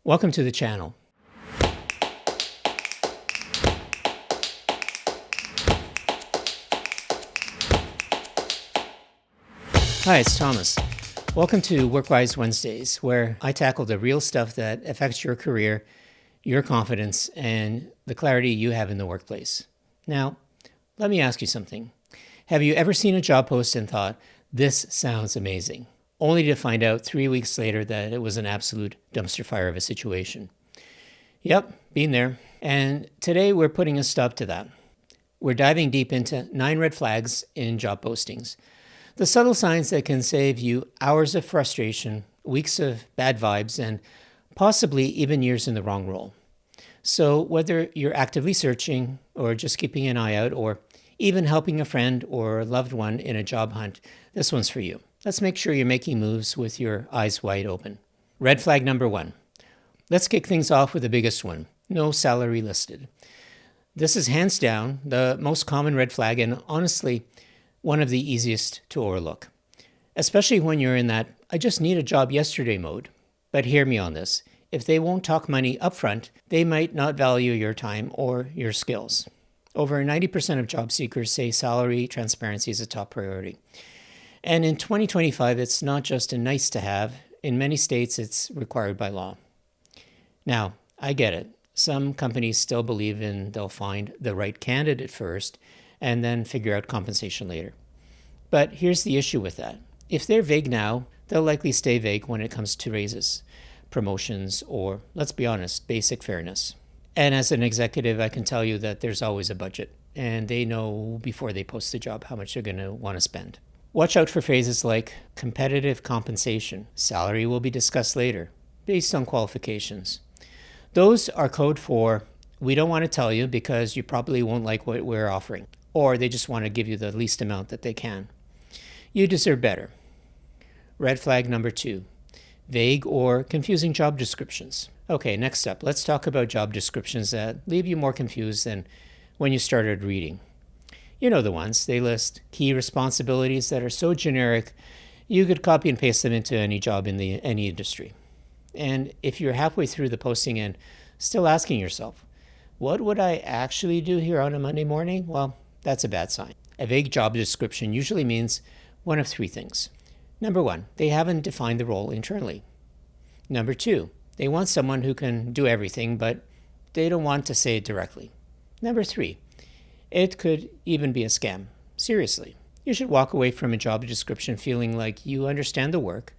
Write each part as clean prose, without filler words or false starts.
Welcome to the channel. Hi, it's Thomas. Welcome to Workwise Wednesdays, where I tackle the real stuff that affects your career, your confidence, and the clarity you have in the workplace. Now, let me ask you something. Have you ever seen a job post and thought, this sounds amazing, only to find out 3 weeks later that it was an absolute dumpster fire of a situation? Yep, been there. And today we're putting a stop to that. We're diving deep into 9 red flags in job postings. The subtle signs that can save you hours of frustration, weeks of bad vibes, and possibly even years in the wrong role. So whether you're actively searching or just keeping an eye out or even helping a friend or loved one in a job hunt, this one's for you. Let's make sure you're making moves with your eyes wide open. Red flag number 1. Let's kick things off with the biggest one. No salary listed. This is hands down the most common red flag and honestly one of the easiest to overlook, especially when you're in that I just need a job yesterday mode. But hear me on this. If they won't talk money upfront, they might not value your time or your skills. Over 90% of job seekers say salary transparency is a top priority. And in 2025, it's not just a nice to have. In many states, it's required by law. Now, I get it. Some companies still believe they'll find the right candidate first and then figure out compensation later. But here's the issue with that. If they're vague now, they'll likely stay vague when it comes to raises, promotions, or, let's be honest, basic fairness. And as an executive, I can tell you that there's always a budget, and they know before they post the job how much they're going to want to spend. Watch out for phrases like competitive compensation, salary will be discussed later, based on qualifications. Those are code for, we don't want to tell you because you probably won't like what we're offering, or they just want to give you the least amount that they can. You deserve better. Red flag number 2, vague or confusing job descriptions. Okay, next up, let's talk about job descriptions that leave you more confused than when you started reading. You know the ones. They list key responsibilities that are so generic, you could copy and paste them into any job in any industry. And if you're halfway through the posting and still asking yourself, what would I actually do here on a Monday morning? Well, that's a bad sign. A vague job description usually means one of 3 things. Number 1, they haven't defined the role internally. Number 2, they want someone who can do everything, but they don't want to say it directly. Number 3, it could even be a scam. Seriously, you should walk away from a job description feeling like you understand the work.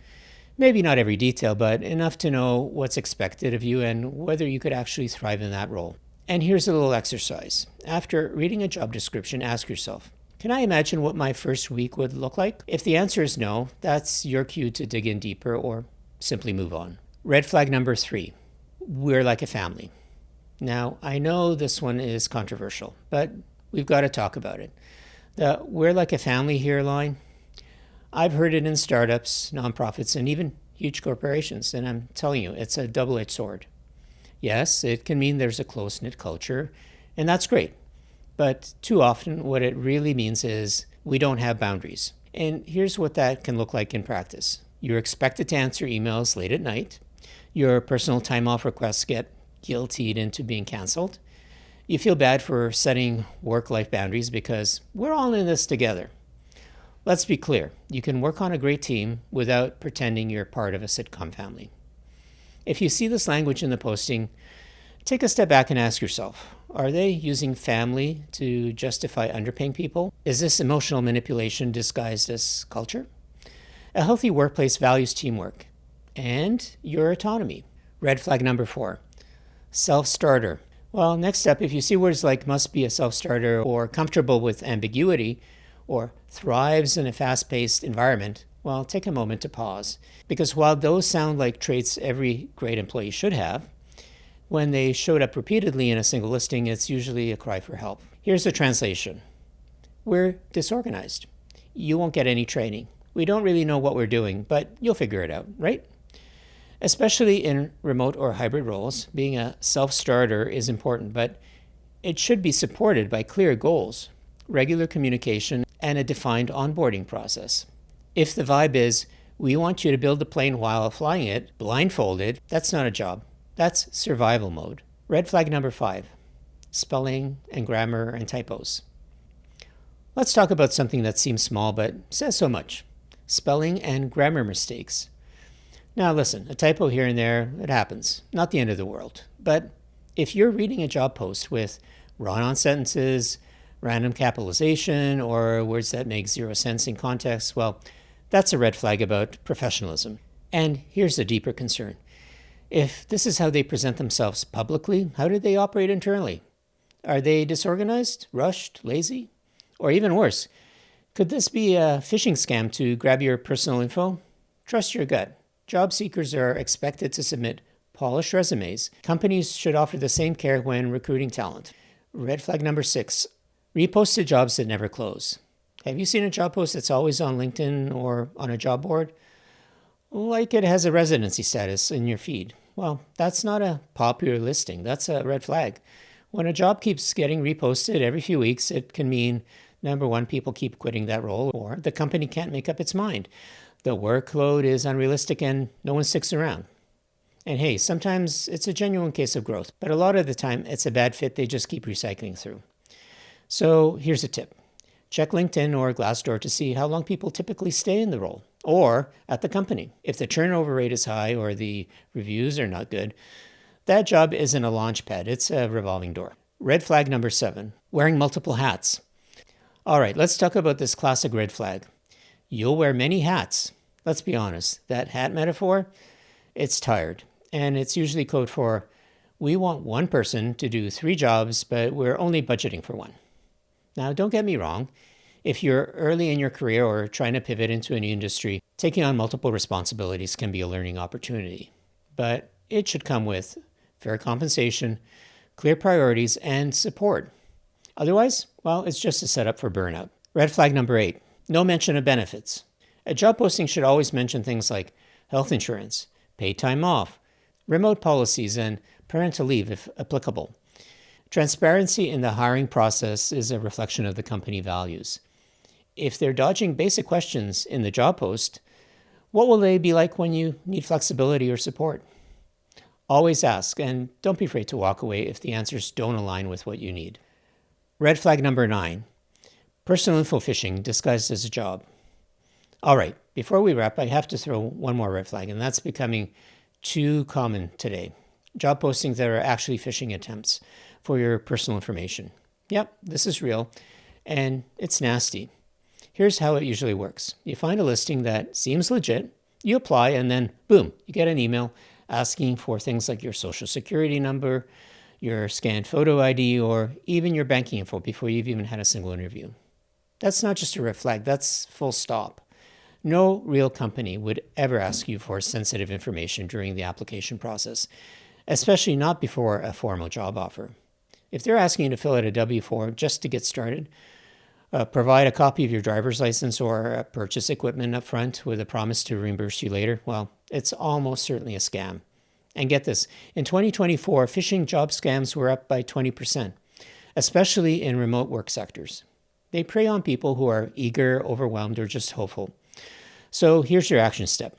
Maybe not every detail, but enough to know what's expected of you and whether you could actually thrive in that role. And here's a little exercise. After reading a job description, ask yourself, can I imagine what my first week would look like? If the answer is no, that's your cue to dig in deeper or simply move on. Red flag number 3, we're like a family. Now, I know this one is controversial, but we've got to talk about it. The we're like a family here line, I've heard it in startups, nonprofits, and even huge corporations, and I'm telling you, it's a double-edged sword. Yes, it can mean there's a close-knit culture, and that's great. But too often, what it really means is we don't have boundaries. And here's what that can look like in practice. You're expected to answer emails late at night. Your personal time off requests get guiltied into being canceled. You feel bad for setting work-life boundaries because we're all in this together. Let's be clear. You can work on a great team without pretending you're part of a sitcom family. If you see this language in the posting, take a step back and ask yourself, are they using family to justify underpaying people? Is this emotional manipulation disguised as culture? A healthy workplace values teamwork and your autonomy. Red flag number 4, self-starter. Well, next up, if you see words like must be a self-starter or comfortable with ambiguity or thrives in a fast-paced environment, well, take a moment to pause. Because while those sound like traits every great employee should have, when they showed up repeatedly in a single listing, it's usually a cry for help. Here's the translation. We're disorganized. You won't get any training. We don't really know what we're doing, but you'll figure it out, right? Especially in remote or hybrid roles, being a self-starter is important, but it should be supported by clear goals, regular communication, and a defined onboarding process. If the vibe is, we want you to build a plane while flying it, blindfolded, that's not a job. That's survival mode. Red flag number 5, spelling and grammar and typos. Let's talk about something that seems small but says so much. Spelling and grammar mistakes. Now listen, a typo here and there, it happens. Not the end of the world. But if you're reading a job post with run-on sentences, random capitalization, or words that make zero sense in context, well, that's a red flag about professionalism. And here's a deeper concern. If this is how they present themselves publicly, how do they operate internally? Are they disorganized, rushed, lazy? Or even worse, could this be a phishing scam to grab your personal info? Trust your gut. Job seekers are expected to submit polished resumes. Companies should offer the same care when recruiting talent. Red flag number 6, reposted jobs that never close. Have you seen a job post that's always on LinkedIn or on a job board? Like it has a residency status in your feed. Well, that's not a popular listing. That's a red flag. When a job keeps getting reposted every few weeks, it can mean, number one, people keep quitting that role, or the company can't make up its mind. The workload is unrealistic and no one sticks around. And hey, sometimes it's a genuine case of growth, but a lot of the time it's a bad fit they just keep recycling through. So here's a tip. Check LinkedIn or Glassdoor to see how long people typically stay in the role or at the company. If the turnover rate is high or the reviews are not good, that job isn't a launch pad, it's a revolving door. Red flag number 7, wearing multiple hats. All right, let's talk about this classic red flag. You'll wear many hats. Let's be honest, that hat metaphor, it's tired. And it's usually code for, we want one person to do 3 jobs, but we're only budgeting for 1. Now, don't get me wrong. If you're early in your career or trying to pivot into a new industry, taking on multiple responsibilities can be a learning opportunity. But it should come with fair compensation, clear priorities, and support. Otherwise, well, it's just a setup for burnout. Red flag number 8, no mention of benefits. A job posting should always mention things like health insurance, paid time off, remote policies, and parental leave if applicable. Transparency in the hiring process is a reflection of the company values. If they're dodging basic questions in the job post, what will they be like when you need flexibility or support? Always ask, and don't be afraid to walk away if the answers don't align with what you need. Red flag number 9, personal info phishing disguised as a job. All right, before we wrap, I have to throw one more red flag, and that's becoming too common today. Job postings that are actually phishing attempts for your personal information. Yep, this is real, and it's nasty. Here's how it usually works. You find a listing that seems legit, you apply, and then boom, you get an email asking for things like your social security number, your scanned photo ID, or even your banking info before you've even had a single interview. That's not just a red flag, that's full stop. No real company would ever ask you for sensitive information during the application process, especially not before a formal job offer. If they're asking you to fill out a W-4 just to get started, provide a copy of your driver's license or purchase equipment up front with a promise to reimburse you later, well, it's almost certainly a scam. And get this, in 2024, phishing job scams were up by 20%, especially in remote work sectors. They prey on people who are eager, overwhelmed, or just hopeful. So here's your action step.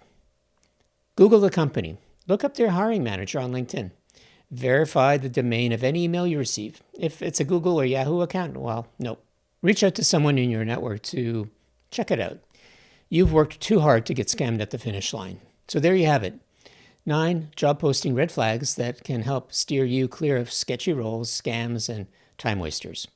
Google the company. Look up their hiring manager on LinkedIn. Verify the domain of any email you receive. If it's a Google or Yahoo account, well, no. Reach out to someone in your network to check it out. You've worked too hard to get scammed at the finish line. So there you have it. 9 job posting red flags that can help steer you clear of sketchy roles, scams, and time wasters.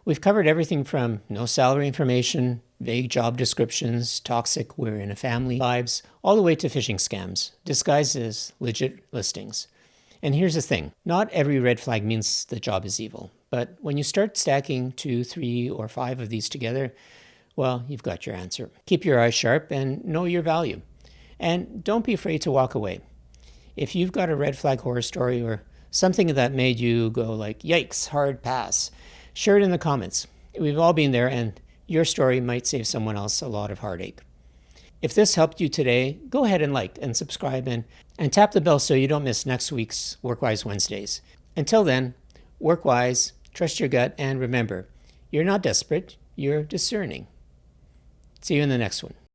We've covered everything from no salary information, vague job descriptions, toxic we're in a family vibes, all the way to phishing scams, disguised as legit listings. And here's the thing, not every red flag means the job is evil. But when you start stacking 2, 3, or 5 of these together, well, you've got your answer. Keep your eyes sharp and know your value. And don't be afraid to walk away. If you've got a red flag horror story or something that made you go like, yikes, hard pass, share it in the comments. We've all been there, and your story might save someone else a lot of heartache. If this helped you today, go ahead and like and subscribe and tap the bell so you don't miss next week's WorkWise Wednesdays. Until then, work wise, trust your gut, and remember, you're not desperate, you're discerning. See you in the next one.